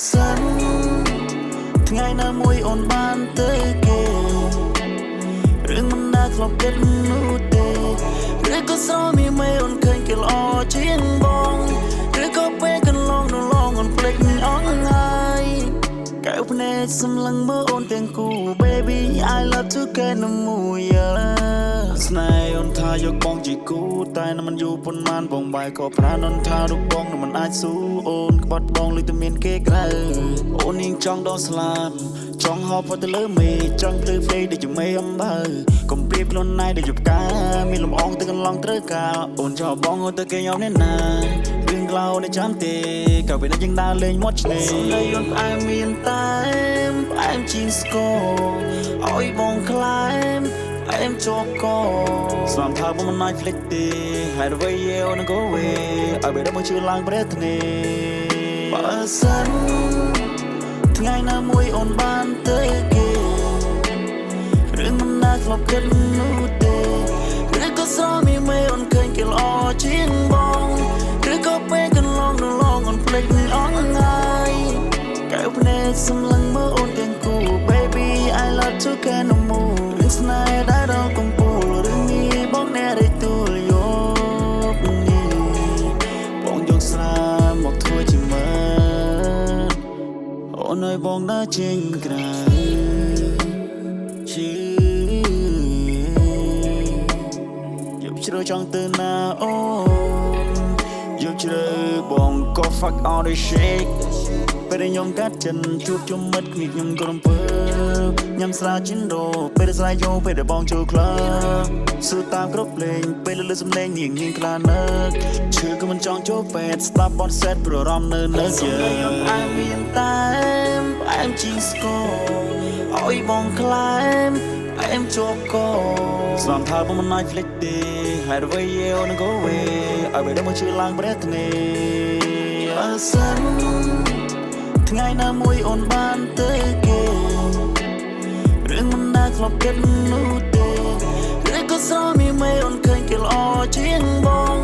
សិនថ្ងៃណាមួយអូនបានទៅគេរឿងមិនដែលធ្លាប់គិតនោះទេឬក៏ស្រមមានមេអូនឃើញគេល្អជាងបងឬក៏ពេលកន្លងនៅឡងអូនភ្លេចអងហើយកែវភ្នែកសម្លឹងមើលអូនទាំងគូ Baby I love to get no more ស្នេហ៍អូនថាយកបងជាគូតែនៅមិនយូរប៉ុន្មានបងបាយក៏ប្រាណអូនថារូបបងនៅមិនអាចស៊ូអូនក្បត់បងលុយតែមានគេក្រៅអូននាងចង់ដល់ស្លាប់ចង់ហោផុតទៅលើមេចង់ភ្លឺភ្លេដូចជាមេអំបៅកុំព្រៀបខ្លួនណៃដូចជាផ្កាមានលំអងទៅកន្លងត្រូវការអូនចោលបងអូនទៅគេយកនេះណារឿងក្លោនេះចាំទេក៏ពេលនេះយើងដើរលេងមាត់ឆ្នេរសំដីអូនផ្អែមមានតែផ្អែមជាងស្គរអោយបងខ្លែមអែមជាប់កស្លាប់ថាបងមិនអាចភ្លេចទេហើយអ្វីអូនក៏វិញឲ្យបែរមកជឿឡើងប្រេទនេបើសិនថ្ងៃណាមួយអូនបានទៅគេរឿងមិនដែលធ្លាប់គិតនោះទេឬក៏ស្រមមានមេអូនឃើញគេល្អជាងបងឬក៏ពេលកន្លងនៅឡងអូនភ្លេចអងហើយកែវភ្នែកសម្លឹងមើលអូនទាំងគូ Baby I love to get no more រឿងស្នេហ៍ដែលដល់កំពូលរឿងនេះបងអ្នករៃទួលយកនេះបងយកស្រាមកធ្វើជាមើលអូនឲ្យបងដើរចេញក្រៅយកជ្រើចង់ទៅណាអូនយកជ្រើបងក៏ fuck all the shit ពេលខ្ញុំកាត់ចិនជួបជុំមិត្តគ្នាខ្ញុំក៏រំពើញ៉ាំស្រាជីនដូពេលស្រាយយោពេលដែលបងចូលក្លឹបស៊ឺតាមគ្រប់លេងពេលលើសំឡេងនាងខ្លានឹកឈឺក៏មិនចង់ចូលពេទ្យស្ដាប់បទសេតព្រោះអារម្មណ៍នៅយើងអែមមានតែផ្អែមជាងស្គរអោយបងខ្លែមផ្អែមជាប់កស្លាប់ថាបងមិនអាចភ្លេចទេហើយអ្វីអូនក៏វិញឲ្យបែរមកជឿឡើងប្រេទនេបើសិនថ្ងៃណាមួយអូនបានទៅគេរឿងមិនដែលធ្លាប់គិតនោះទេឬក៏ស្រមមានមេអូនឃើញគេល្អជាងបង